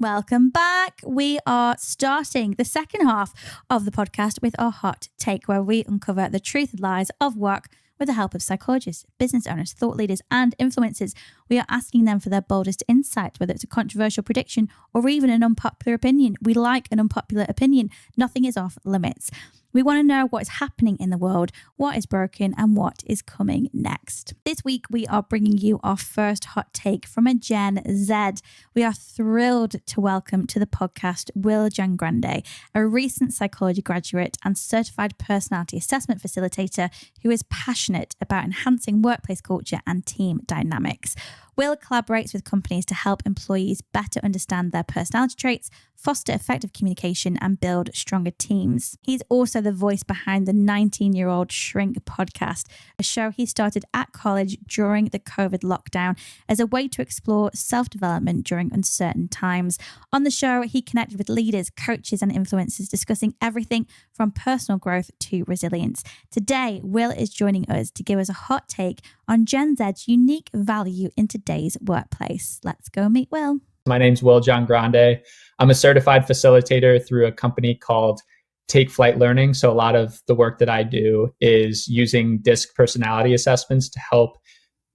Welcome back. We are starting the second half of the podcast with our hot take, where we uncover the truth and lies of work with the help of psychologists, business owners, thought leaders, and influencers. We are asking them for their boldest insights, whether it's a controversial prediction or even an unpopular opinion. We like an unpopular opinion. Nothing is off limits. We want to know what is happening in the world, what is broken, and what is coming next. This week, we are bringing you our first hot take from a Gen Z. We are thrilled to welcome to the podcast Will Jan Grande, a recent psychology graduate and certified personality assessment facilitator who is passionate about enhancing workplace culture and team dynamics. Will collaborates with companies to help employees better understand their personality traits, foster effective communication, and build stronger teams. He's also the voice behind the 19-year-old Shrink podcast, a show he started at college during the COVID lockdown as a way to explore self-development during uncertain times. On the show, he connected with leaders, coaches, and influencers discussing everything from personal growth to resilience. Today, Will is joining us to give us a hot take on Gen Z's unique value in today's workplace. Let's go meet Will. My name's Will Jan Grande. I'm a certified facilitator through a company called Take Flight Learning. So a lot of the work that I do is using DISC personality assessments to help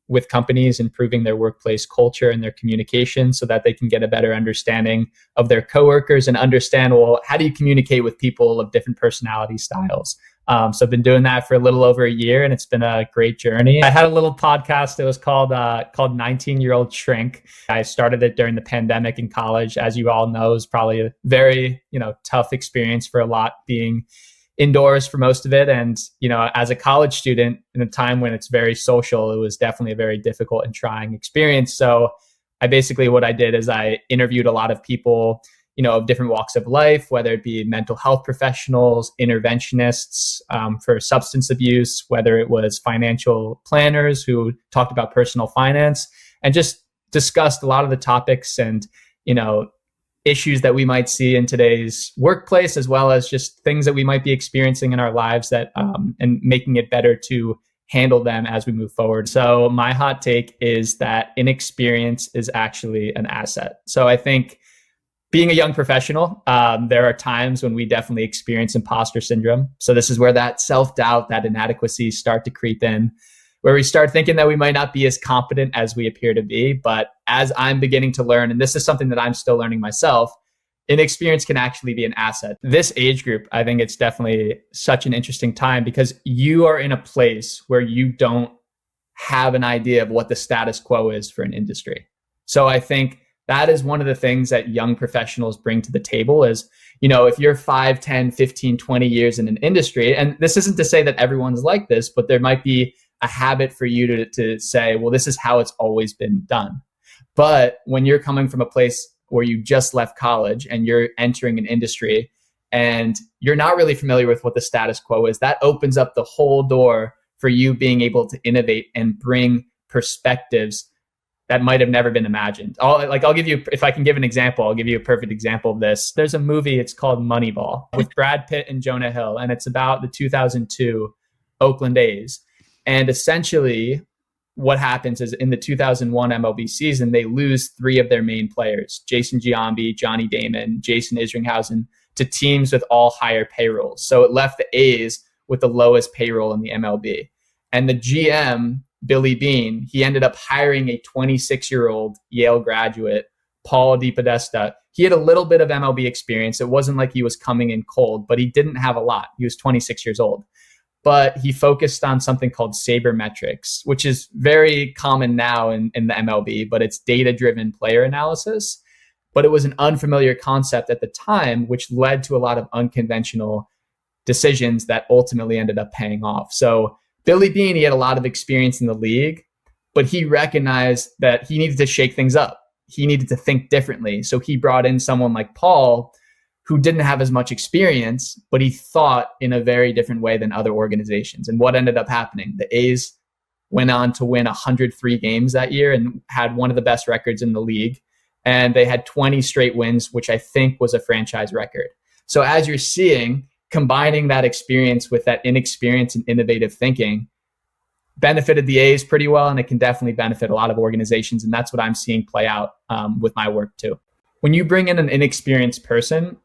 with companies improving their workplace culture and their communication so that they can get a better understanding of their coworkers and understand, well, how do you communicate with people of different personality styles? So I've been doing that for a little over a year, and it's been a great journey. I had a little podcast that was called 19-Year-Old Shrink. I started it during the pandemic in college. As you all know, it was probably a very, tough experience for a lot, being indoors for most of it. And, as a college student in a time when it's very social, it was definitely a very difficult and trying experience. So what I did is I interviewed a lot of people, of different walks of life, whether it be mental health professionals, interventionists for substance abuse, whether it was financial planners who talked about personal finance, and just discussed a lot of the topics and, issues that we might see in today's workplace, as well as just things that we might be experiencing in our lives that and making it better to handle them as we move forward. So my hot take is that inexperience is actually an asset. So I think being a young professional, there are times when we definitely experience imposter syndrome. So this is where that self-doubt, that inadequacies start to creep in, where we start thinking that we might not be as competent as we appear to be. But as I'm beginning to learn, and this is something that I'm still learning myself, inexperience can actually be an asset. This age group, I think it's definitely such an interesting time because you are in a place where you don't have an idea of what the status quo is for an industry. So I think that is one of the things that young professionals bring to the table is, if you're 5, 10, 15, 20 years in an industry, and this isn't to say that everyone's like this, but there might be a habit for you to say, well, this is how it's always been done. But when you're coming from a place where you just left college and you're entering an industry and you're not really familiar with what the status quo is, that opens up the whole door for you being able to innovate and bring perspectives that might have never been imagined. I'll give you, if I can give an example, I'll give you a perfect example of this. There's a movie, it's called Moneyball with Brad Pitt and Jonah Hill, and it's about the 2002 Oakland A's. And essentially what happens is in the 2001 MLB season, they lose 3 of their main players, Jason Giambi, Johnny Damon, Jason Isringhausen, to teams with all higher payrolls. So it left the A's with the lowest payroll in the MLB. And the GM, Billy Beane, he ended up hiring a 26-year-old Yale graduate, Paul DePodesta. He had a little bit of MLB experience. It wasn't like he was coming in cold, but he didn't have a lot. He was 26 years old. But he focused on something called sabermetrics, which is very common now in the MLB, but it's data-driven player analysis. But it was an unfamiliar concept at the time, which led to a lot of unconventional decisions that ultimately ended up paying off. So Billy Beane, he had a lot of experience in the league, but he recognized that he needed to shake things up. He needed to think differently. So he brought in someone like Paul, who didn't have as much experience, but he thought in a very different way than other organizations. And what ended up happening? The A's went on to win 103 games that year and had one of the best records in the league. And they had 20 straight wins, which I think was a franchise record. So as you're seeing, combining that experience with that inexperience and innovative thinking benefited the A's pretty well, and it can definitely benefit a lot of organizations. And that's what I'm seeing play out with my work too. when you bring in an inexperienced person,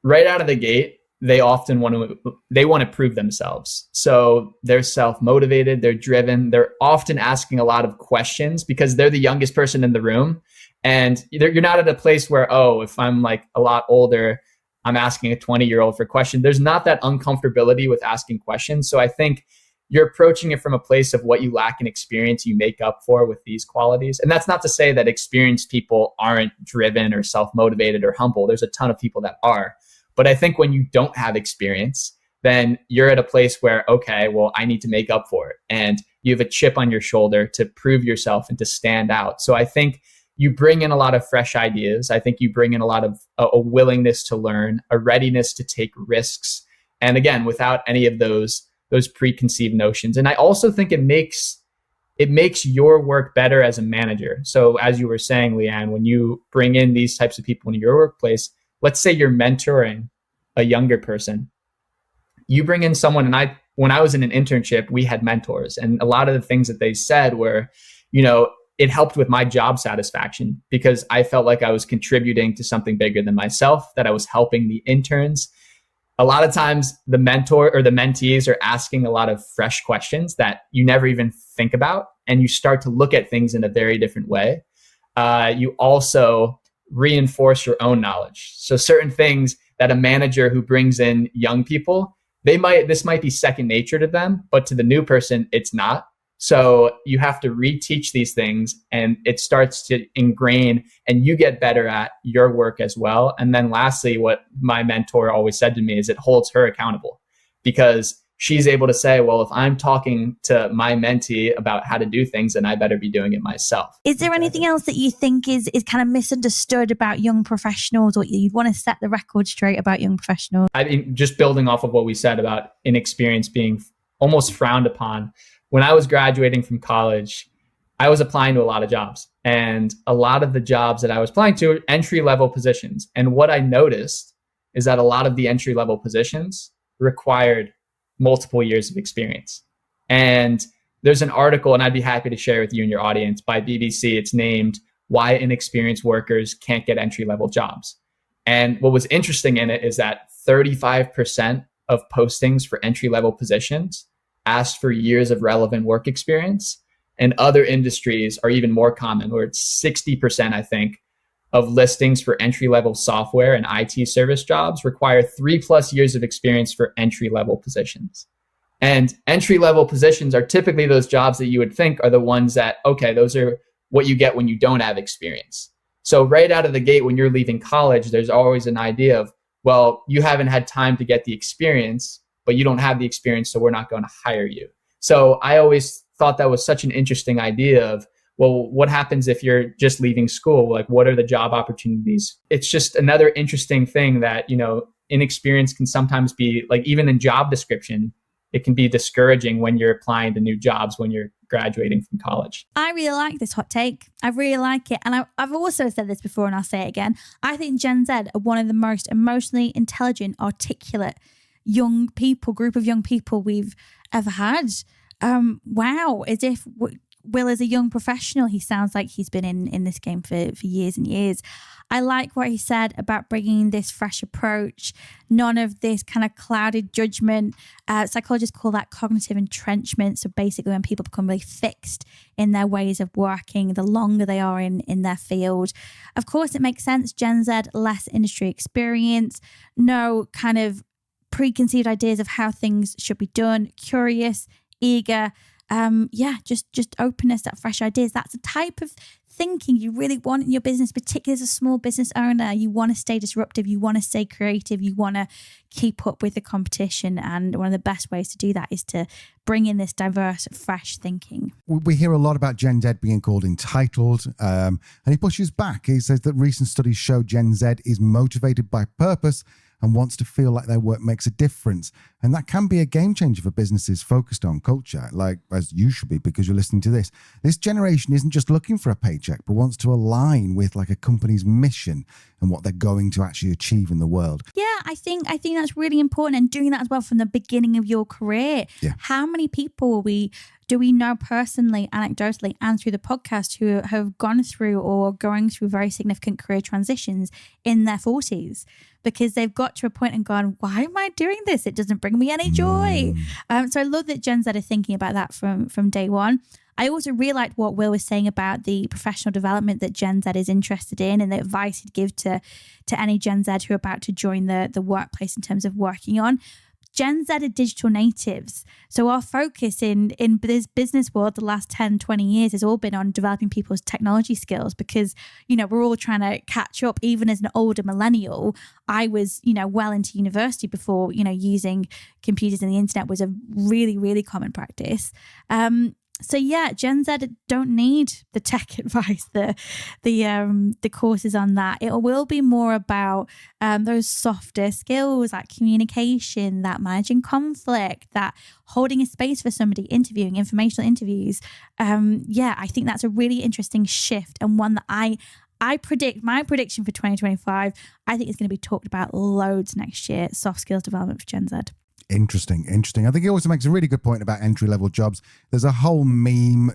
right out of the gate, they often want to prove themselves. So they're self-motivated, they're driven, they're often asking a lot of questions because they're the youngest person in the room. And you're not at a place where, oh, if I'm like a lot older, I'm asking a 20-year-old for a question. There's not that uncomfortability with asking questions. So I think you're approaching it from a place of what you lack in experience, you make up for with these qualities. And that's not to say that experienced people aren't driven or self-motivated or humble. There's a ton of people that are. But I think when you don't have experience, then you're at a place where, okay, well, I need to make up for it. And you have a chip on your shoulder to prove yourself and to stand out. So I think you bring in a lot of fresh ideas. I think you bring in a lot of a willingness to learn, a readiness to take risks. And again, without any of those preconceived notions. And I also think it makes your work better as a manager. So as you were saying, Leanne, when you bring in these types of people into your workplace, let's say you're mentoring a younger person. You bring in someone, and when I was in an internship, we had mentors, and a lot of the things that they said were, it helped with my job satisfaction because I felt like I was contributing to something bigger than myself, that I was helping the interns. A lot of times the mentor or the mentees are asking a lot of fresh questions that you never even think about, and you start to look at things in a very different way. You also reinforce your own knowledge. So certain things that a manager who brings in young people, this might be second nature to them, but to the new person, it's not. So you have to reteach these things, and it starts to ingrain, and you get better at your work as well. And then lastly, what my mentor always said to me is it holds her accountable, because she's able to say, well, if I'm talking to my mentee about how to do things, then I better be doing it myself. Is there anything else that you think is kind of misunderstood about young professionals, or you'd want to set the record straight about young professionals? I think just building off of what we said about inexperience being almost frowned upon. When I was graduating from college, I was applying to a lot of jobs, and a lot of the jobs that I was applying to are entry-level positions. And what I noticed is that a lot of the entry-level positions required multiple years of experience. And there's an article, and I'd be happy to share with you and your audience, by BBC. It's named Why Inexperienced Workers Can't Get Entry-Level Jobs. And what was interesting in it is that 35% of postings for entry-level positions asked for years of relevant work experience. And other industries are even more common, where it's 60%, I think, of listings for entry-level software and IT service jobs require 3+ years of experience for entry-level positions. And entry-level positions are typically those jobs that you would think are the ones that, okay, those are what you get when you don't have experience. So right out of the gate, when you're leaving college, there's always an idea of, well, you haven't had time to get the experience, but you don't have the experience, so we're not going to hire you. So I always thought that was such an interesting idea of, well, what happens if you're just leaving school? Like, what are the job opportunities? It's just another interesting thing that, inexperience can sometimes be, like, even in job description, it can be discouraging when you're applying to new jobs when you're graduating from college. I really like this hot take. I really like it. And I've also said this before, and I'll say it again. I think Gen Z are one of the most emotionally intelligent, articulate group of young people we've ever had. Wow. As if Will is a young professional. He sounds like he's been in this game for years and years. I like what he said about bringing this fresh approach, none of this kind of clouded judgment. Psychologists call that cognitive entrenchment. So basically when people become really fixed in their ways of working, the longer they are in their field. Of course, it makes sense. Gen Z, less industry experience, no kind of preconceived ideas of how things should be done, curious, eager, just openness, that fresh ideas. That's the type of thinking you really want in your business, particularly as a small business owner. You want to stay disruptive, you want to stay creative, you want to keep up with the competition. And one of the best ways to do that is to bring in this diverse, fresh thinking. We hear a lot about Gen Z being called entitled, and he pushes back. He says that recent studies show Gen Z is motivated by purpose and wants to feel like their work makes a difference. And that can be a game changer for businesses focused on culture, like as you should be, because you're listening to this. This generation isn't just looking for a paycheck, but wants to align with like a company's mission and what they're going to actually achieve in the world. Yeah, I think that's really important, and doing that as well from the beginning of your career. Yeah. How many people are we do we know personally, anecdotally, and through the podcast who have gone through or going through very significant career transitions in their 40s? Because they've got to a point and gone, why am I doing this? It doesn't bring me any joy. So I love that Gen Z are thinking about that from day one. I also really liked what Will was saying about the professional development that Gen Z is interested in and the advice he'd give to any Gen Z who are about to join the workplace in terms of working on. Gen Z are digital natives. So our focus in this business world the last 10, 20 years has all been on developing people's technology skills because, we're all trying to catch up. Even as an older millennial, I was, well into university before, using computers and the internet was a really, really common practice. So yeah, Gen Z don't need the tech advice, the courses on that. It will be more about those softer skills like communication, that managing conflict, that holding a space for somebody, interviewing, informational interviews. I think that's a really interesting shift and one that I predict, my prediction for 2025, I think it's going to be talked about loads next year, soft skills development for Gen Z. Interesting. I think he also makes a really good point about entry-level jobs. There's a whole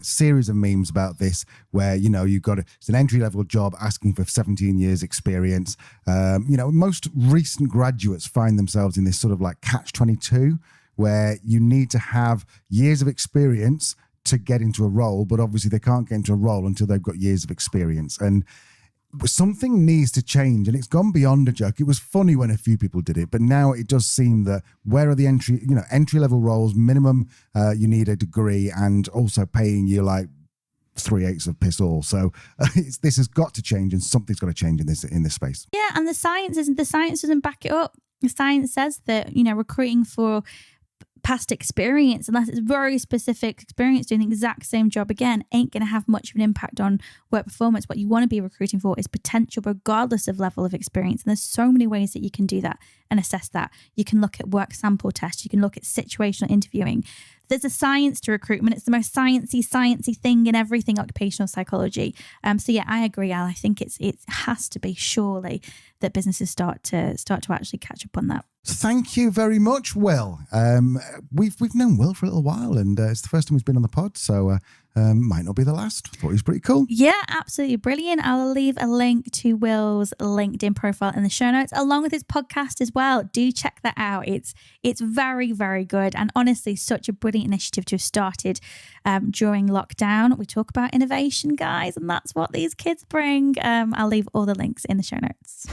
series of memes about this where, you've got it's an entry-level job asking for 17 years experience. Most recent graduates find themselves in this sort of like catch-22 where you need to have years of experience to get into a role, but obviously they can't get into a role until they've got years of experience. And something needs to change, and it's gone beyond a joke. It was funny when a few people did it, but now it does seem that where are the entry level roles, minimum you need a degree and also paying you like 3/8 of piss all. So this has got to change, and something's got to change in this space. Yeah, and the science doesn't back it up. The science says that recruiting for past experience, unless it's very specific experience doing the exact same job again, ain't going to have much of an impact on work performance. What you want to be recruiting for is potential regardless of level of experience. And there's so many ways that you can do that and assess that. You can look at work sample tests. You can look at situational interviewing. There's a science to recruitment. It's the most sciencey thing in everything occupational psychology. So yeah, I agree, Al. I think it has to be surely that businesses start to actually catch up on that. So thank you very much, Will. We've known Will for a little while, and it's the first time he's been on the pod, so might not be the last. Thought he was pretty cool. Yeah, absolutely brilliant. I'll leave a link to Will's LinkedIn profile in the show notes, along with his podcast as well. Do check that out. It's very, very good, and honestly, such a brilliant initiative to have started during lockdown. We talk about innovation, guys, and that's what these kids bring. I'll leave all the links in the show notes.